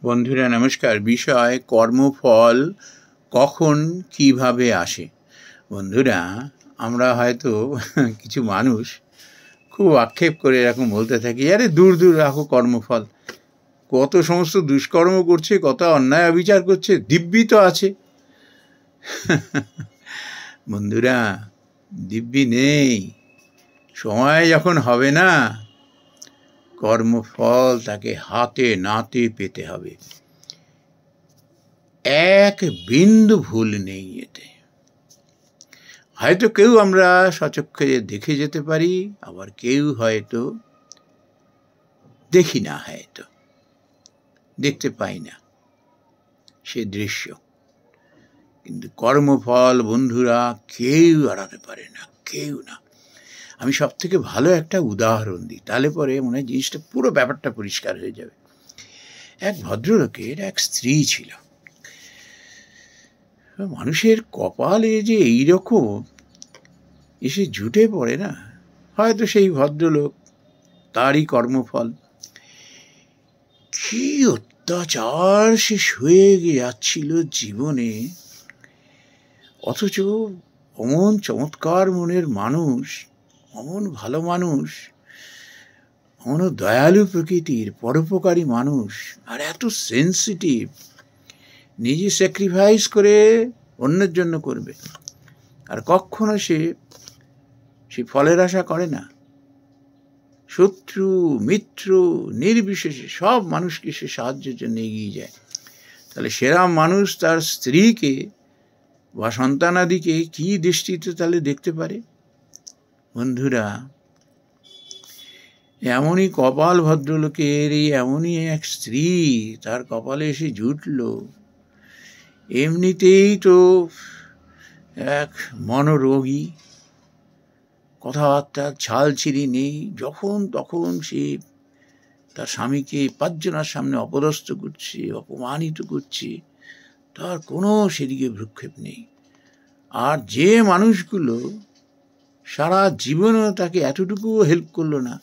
বন্ধুরা নমস্কার। বিষয় কর্মফল কখন কিভাবে আসে। বন্ধুরা, আমরা হয়তো কিছু মানুষ খুব আক্ষেপ করে এরকম বলতে থাকি, আরে দূর দূর রাখো কর্মফল, কত সমস্ত দুষ্কর্ম করছে, কত অন্যায় অবিচার করছে, দিব্যি তো আছে। বন্ধুরা, দিব্যি নেই। সময় যখন হবে না, কর্মফল তাকে হাতে নাতে পেতে হবে। এক বিন্দু ভুল নেই এতে। হয়তো কেউ আমরা সচক্ষে দেখে যেতে পারি, আবার কেউ হয়তো দেখি না, হয়তো দেখতে পাই না সে দৃশ্য। কিন্তু কর্মফল বন্ধুরা কেউ এড়াতে পারে না, কেউ না। আমি সব থেকে ভালো একটা উদাহরণ দিই, তাহলে পরে মনে হয় জিনিসটা পুরো ব্যাপারটা পরিষ্কার হয়ে যাবে। এক ভদ্রলোকের এক স্ত্রী ছিল। মানুষের কপালে যে এইরকম এসে জুটে পড়ে না, হয়তো সেই ভদ্রলোক, তারই কর্মফল। কি অত্যাচার সে সয়ে যাচ্ছিল জীবনে, অথচ অমন চমৎকার মনের মানুষ, অমন ভালো মানুষ, অমন দয়ালু প্রকৃতির পরোপকারী মানুষ, আর এত সেন্সিটিভ, নিজে স্যাক্রিফাইস করে অন্যের জন্য করবে, আর কখনো সে ফলের আশা করে না। শত্রু মিত্র নির্বিশেষে সব মানুষকে সে সাহায্যের জন্য এগিয়ে যায়। তাহলে সেরাম মানুষ তার স্ত্রীকে বা সন্তানাদিকে কি দৃষ্টিতে তাহলে দেখতে পারে। বন্ধুরা, এমনই কপাল ভদ্রলোকের, এই এমনই এক স্ত্রী তার কপালে এসে জুটল। এমনিতেই তো এক মনোরোগী, কথাবার্তার ছাল ছিঁড়ি নেই, যখন তখন সে তার স্বামীকে পাঁচজনের সামনে অপদস্থ করছে, অপমানিত করছে, তার কোনো সেদিকে ভ্রুক্ষেপ নেই। আর যে মানুষগুলো সারা জীবনও তাকে এতটুকুও হেল্প করলো না,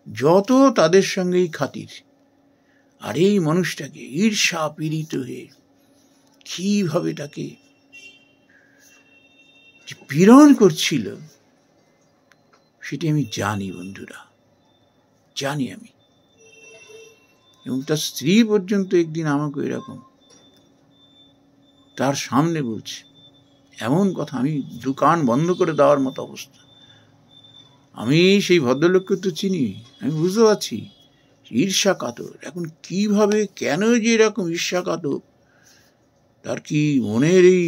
যত তাদের সঙ্গেই খাতির। আর এই মানুষটাকে ঈর্ষা পীড়িত হয়ে কিভাবে তাকে পীড়ন করছিল, সেটি আমি জানি বন্ধুরা, জানি আমি। এবং তার স্ত্রী পর্যন্ত একদিন আমাকে এরকম তার সামনে বলছে, এমন কথা, আমি দোকান বন্ধ করে দেওয়ার মতো অবস্থা। আমি সেই ভদ্রলোককে তো চিনি, আমি বুঝতে পারছি ঈর্ষা কাতর। এখন কিভাবে, কেন যে এরকম ঈর্ষা কাতর, তার কি মনের এই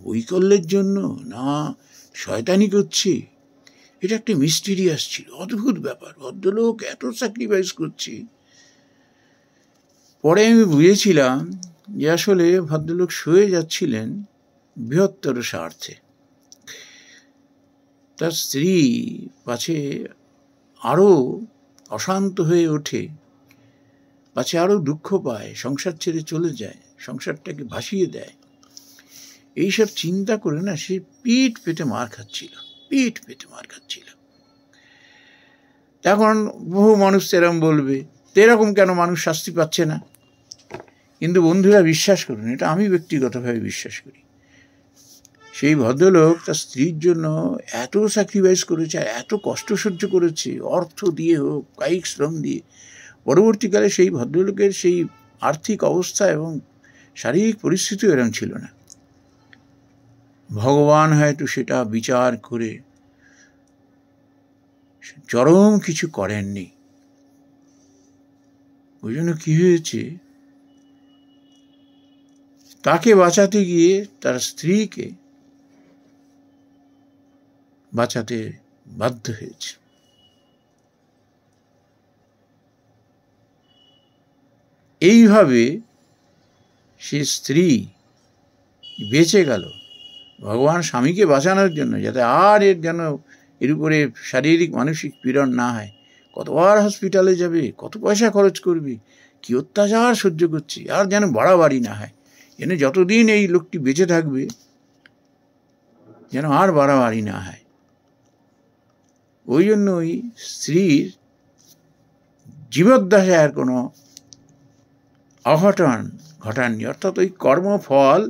বৈকল্যের জন্য, না শয়তানি করছে? এটা একটা মিস্টিরিয়াস ছিল, অদ্ভুত ব্যাপার। ভদ্রলোক এত স্যাক্রিফাইস করছে। পরে আমি বুঝেছিলাম যে আসলে ভদ্রলোক সয়ে যাচ্ছিলেন বৃহত্তর স্বার্থে। তার স্ত্রী পাছে আরো অশান্ত হয়ে ওঠে, পাছে আরো দুঃখ পায়, সংসার ছেড়ে চলে যায়, সংসারটাকে ভাসিয়ে দেয়, এইসব চিন্তা করে না সে পিঠ পেতে মার খাচ্ছিল, পিঠ পেতে মার খাচ্ছিল। এখন বহু মানুষ এরকম বলবে, এরকম কেন মানুষ শাস্তি পাচ্ছে না? কিন্তু বন্ধুরা বিশ্বাস করুন, এটা আমি ব্যক্তিগতভাবে বিশ্বাস করি, সেই ভদ্রলোক তার স্ত্রীর জন্য এত স্যাক্রিফাইস করেছে, এত কষ্ট সহ্য করেছে, অর্থ দিয়ে হোক, কায়িক শ্রম দিয়ে। পরবর্তীকালে সেই ভদ্রলোকের সেই আর্থিক অবস্থা এবং শারীরিক পরিস্থিতিও এরকম ছিল না। ভগবান হয়তো সেটা বিচার করে চরম কিছু করেননি। ওই জন্য কি হয়েছে, তাকে বাঁচাতে গিয়ে তার স্ত্রীকে বাঁচাতে বাধ্য হয়েছে। এইভাবে সে স্ত্রী বেঁচে গেল ভগবান স্বামীকে বাঁচানোর জন্য, যাতে আর এর উপরে শারীরিক মানসিক পীড়ন না হয়। কতবার হসপিটালে যাবে, কত পয়সা খরচ করবে, কি অত্যাচার সহ্য করছে, আর যেন বাড়াবাড়ি না হয়, যেন যতদিন এই লোকটি বেঁচে থাকবে যেন আর বাড়াবাড়ি না হয়। ওই জন্য ওই স্ত্রীর জীবদ্দশায় আর কোনো অঘটন ঘটাননি, অর্থাৎ ওই কর্মফল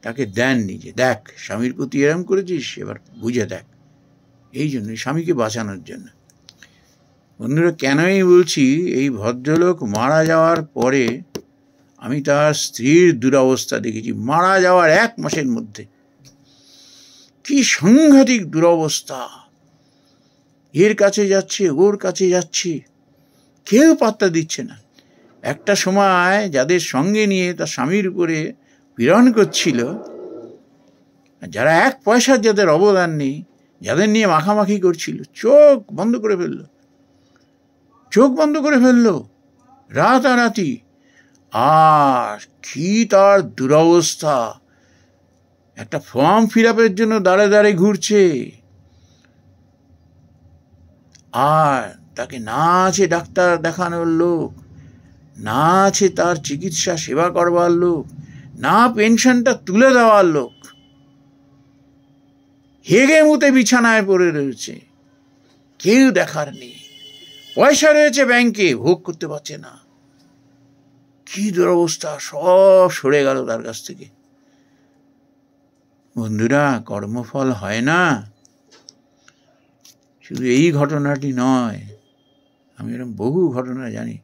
তাকে দেননি যে দেখ স্বামীর প্রতি এরম করেছিস, এবার বুঝে দেখ। এই জন্য স্বামীকে বাঁচানোর জন্য। বন্ধুরা, কেনই বলছি, এই ভদ্রলোক মারা যাওয়ার পরে আমি তার স্ত্রীর দুরবস্থা দেখেছি। মারা যাওয়ার 1 মাসের মধ্যে কি সাংঘাতিক দুরবস্থা। এর কাছে যাচ্ছে, ওর কাছে যাচ্ছে, কেউ পাত্তা দিচ্ছে না। একটা সময় যাদের সঙ্গে নিয়ে তার স্বামীর উপরে পীড়ন করছিল, যারা 1 পয়সার যাদের অবদান নেই, যাদের নিয়ে মাখামাখি করছিল, চোখ বন্ধ করে ফেললো, চোখ বন্ধ করে ফেললো রাতারাতি। আর কি তার দুরবস্থা, একটা ফর্ম ফিল আপের জন্য দাঁড়ে দাঁড়ে ঘুরছে, আর তাকে না আছে ডাক্তার দেখানোর লোক, না আছে তার চিকিৎসা সেবা করবার লোক, না পেনশনটা তুলে দেওয়ার লোক, হেগে মুতে বিছানায় পড়ে রয়েছে, কেউ দেখার নেই। পয়সা রয়েছে ব্যাংকে, ভোগ করতে পারছে না। কি দুরবস্থা, সব সরে গেল তার কাছ থেকে। বন্ধুরা, কর্মফল হয় না। শুধু এই ঘটনাটি নয়, আমি এরকম বহু ঘটনা জানি।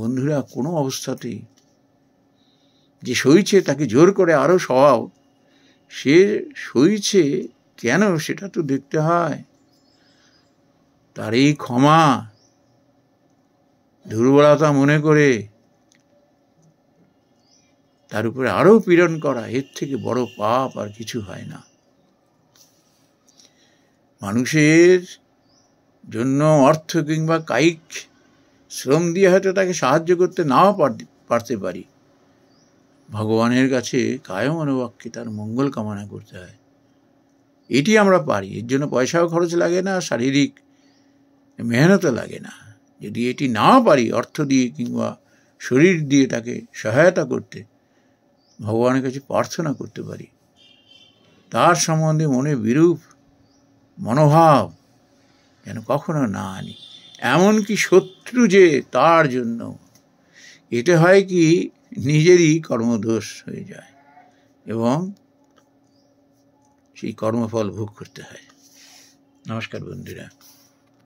বন্ধুরা, কোনো অবস্থাতেই যে সইছে তাকে জোর করে আরো সহাও, সে সইছে কেন সেটা তো দেখতে হয়। তার এই ক্ষমা দুর্বলতা মনে করে তার উপরে আরো পীড়ন করা, এর থেকে বড় পাপ আর কিছু হয় না। মানুষের জন্য অর্থ কিংবা কায়িক শ্রম দিয়ে হয়তো তাকে সাহায্য করতে নাও পারতে পারি, ভগবানের কাছে কায় মনোবাক্যে তার মঙ্গল কামনা করতে হয়। এটি আমরা পারি, এর জন্য পয়সাও খরচ লাগে না, শারীরিক মেহনতও লাগে না। যদি এটি না পারি অর্থ দিয়ে কিংবা শরীর দিয়ে তাকে সহায়তা করতে, ভগবানের কাছে প্রার্থনা করতে পারি, তার সম্বন্ধে মনে বিরূপ মনোভাব যেন কখনো না আনি। এমনকি শত্রু যে তার জন্য, এটা হয় কি নিজেরই কর্মদোষ হয়ে যায় এবং সেই কর্মফল ভোগ করতে হয়। নমস্কার বন্ধুরা।